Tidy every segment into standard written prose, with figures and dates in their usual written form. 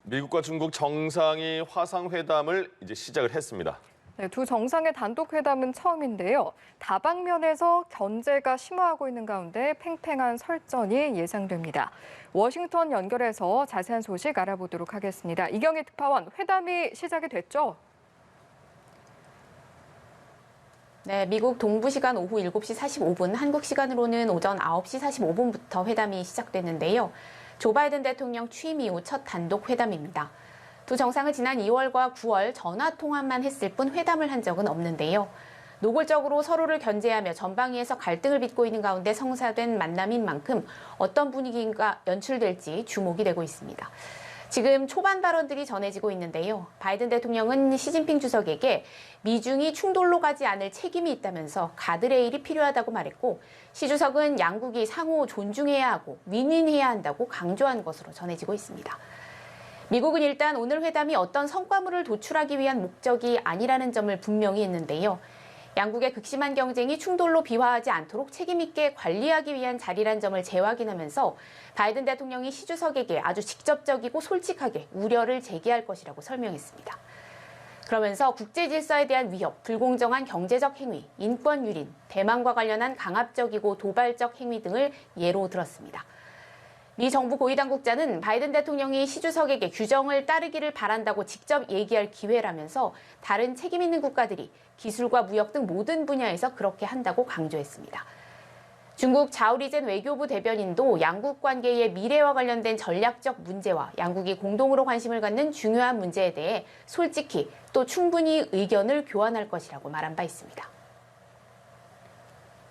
미국과 중국 정상이 화상회담을 이제 시작을 했습니다. 네, 두 정상의 단독 회담은 처음인데요. 다방면에서 견제가 심화하고 있는 가운데 팽팽한 설전이 예상됩니다. 워싱턴 연결해서 자세한 소식 알아보도록 하겠습니다. 이경희 특파원, 회담이 시작이 됐죠? 네, 미국 동부 시간 오후 7시 45분, 한국 시간으로는 오전 9시 45분부터 회담이 시작됐는데요. 조 바이든 대통령 취임 이후 첫 단독 회담입니다. 두 정상은 지난 2월과 9월 전화 통화만 했을 뿐 회담을 한 적은 없는데요. 노골적으로 서로를 견제하며 전방위에서 갈등을 빚고 있는 가운데 성사된 만남인 만큼 어떤 분위기가 연출될지 주목이 되고 있습니다. 지금 초반 발언들이 전해지고 있는데요. 바이든 대통령은 시진핑 주석에게 미중이 충돌로 가지 않을 책임이 있다면서 가드레일이 필요하다고 말했고, 시 주석은 양국이 상호 존중해야 하고 윈윈해야 한다고 강조한 것으로 전해지고 있습니다. 미국은 일단 오늘 회담이 어떤 성과물을 도출하기 위한 목적이 아니라는 점을 분명히 했는데요. 양국의 극심한 경쟁이 충돌로 비화하지 않도록 책임 있게 관리하기 위한 자리란 점을 재확인하면서 바이든 대통령이 시 주석에게 아주 직접적이고 솔직하게 우려를 제기할 것이라고 설명했습니다. 그러면서 국제 질서에 대한 위협, 불공정한 경제적 행위, 인권 유린, 대만과 관련한 강압적이고 도발적 행위 등을 예로 들었습니다. 미 정부 고위당국자는 바이든 대통령이 시 주석에게 규정을 따르기를 바란다고 직접 얘기할 기회라면서 다른 책임 있는 국가들이 기술과 무역 등 모든 분야에서 그렇게 한다고 강조했습니다. 중국 자오리젠 외교부 대변인도 양국 관계의 미래와 관련된 전략적 문제와 양국이 공동으로 관심을 갖는 중요한 문제에 대해 솔직히 또 충분히 의견을 교환할 것이라고 말한 바 있습니다.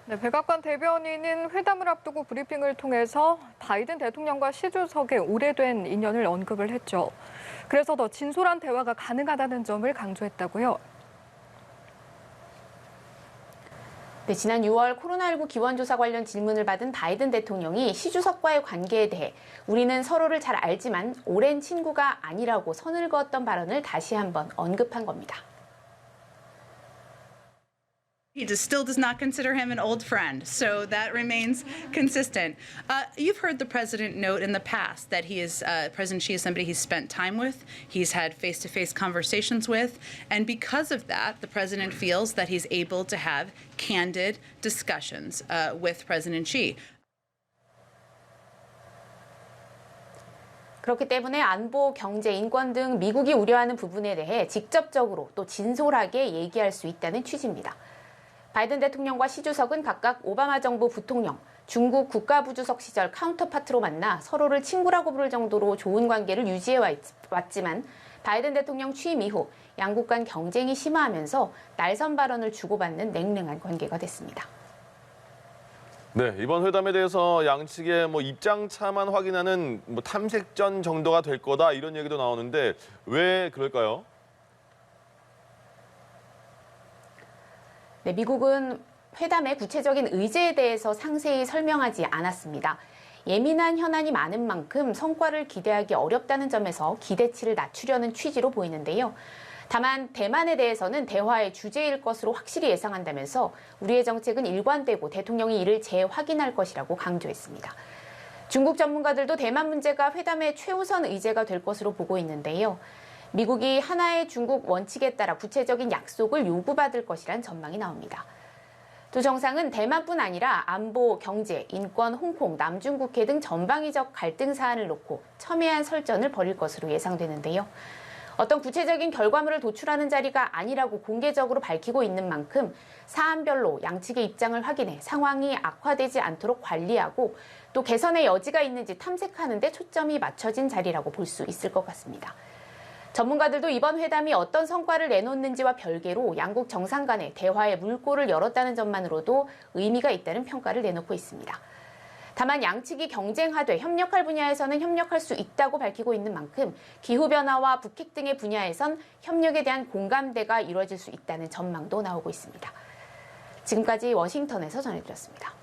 네, 백악관 대변인은 회담을 앞두고 브리핑을 통해서 바이든 대통령과 시 주석의 오래된 인연을 언급을 했죠. 그래서 더 진솔한 대화가 가능하다는 점을 강조했다고요. 네, 지난 6월 코로나19 기원조사 관련 질문을 받은 바이든 대통령이 시 주석과의 관계에 대해 우리는 서로를 잘 알지만 오랜 친구가 아니라고 선을 그었던 발언을 다시 한번 언급한 겁니다. He still does not consider him an old friend, so that remains consistent. You've heard the president note in the past that President Xi is somebody he's spent time with, he's had face-to-face conversations with, and because of that, the president feels that he's able to have candid discussions with President Xi. 그렇기 때문에 안보, 경제, 인권 등 미국이 우려하는 부분에 대해 직접적으로 또 진솔하게 얘기할 수 있다는 취지입니다. 바이든 대통령과 시 주석은 각각 오바마 정부 부통령, 중국 국가부주석 시절 카운터파트로 만나 서로를 친구라고 부를 정도로 좋은 관계를 유지해 왔지만 바이든 대통령 취임 이후 양국 간 경쟁이 심화하면서 날선 발언을 주고받는 냉랭한 관계가 됐습니다. 네, 이번 회담에 대해서 양측의 입장차만 확인하는 탐색전 정도가 될 거다 이런 얘기도 나오는데 왜 그럴까요? 네, 미국은 회담의 구체적인 의제에 대해서 상세히 설명하지 않았습니다. 예민한 현안이 많은 만큼 성과를 기대하기 어렵다는 점에서 기대치를 낮추려는 취지로 보이는데요. 다만 대만에 대해서는 대화의 주제일 것으로 확실히 예상한다면서 우리의 정책은 일관되고 대통령이 이를 재확인할 것이라고 강조했습니다. 중국 전문가들도 대만 문제가 회담의 최우선 의제가 될 것으로 보고 있는데요. 미국이 하나의 중국 원칙에 따라 구체적인 약속을 요구받을 것이란 전망이 나옵니다. 두 정상은 대만뿐 아니라 안보, 경제, 인권, 홍콩, 남중국해 등 전방위적 갈등 사안을 놓고 첨예한 설전을 벌일 것으로 예상되는데요. 어떤 구체적인 결과물을 도출하는 자리가 아니라고 공개적으로 밝히고 있는 만큼 사안별로 양측의 입장을 확인해 상황이 악화되지 않도록 관리하고 또 개선의 여지가 있는지 탐색하는 데 초점이 맞춰진 자리라고 볼 수 있을 것 같습니다. 전문가들도 이번 회담이 어떤 성과를 내놓는지와 별개로 양국 정상 간의 대화의 물꼬를 열었다는 점만으로도 의미가 있다는 평가를 내놓고 있습니다. 다만 양측이 경쟁하되 협력할 분야에서는 협력할 수 있다고 밝히고 있는 만큼 기후변화와 북핵 등의 분야에선 협력에 대한 공감대가 이루어질 수 있다는 전망도 나오고 있습니다. 지금까지 워싱턴에서 전해드렸습니다.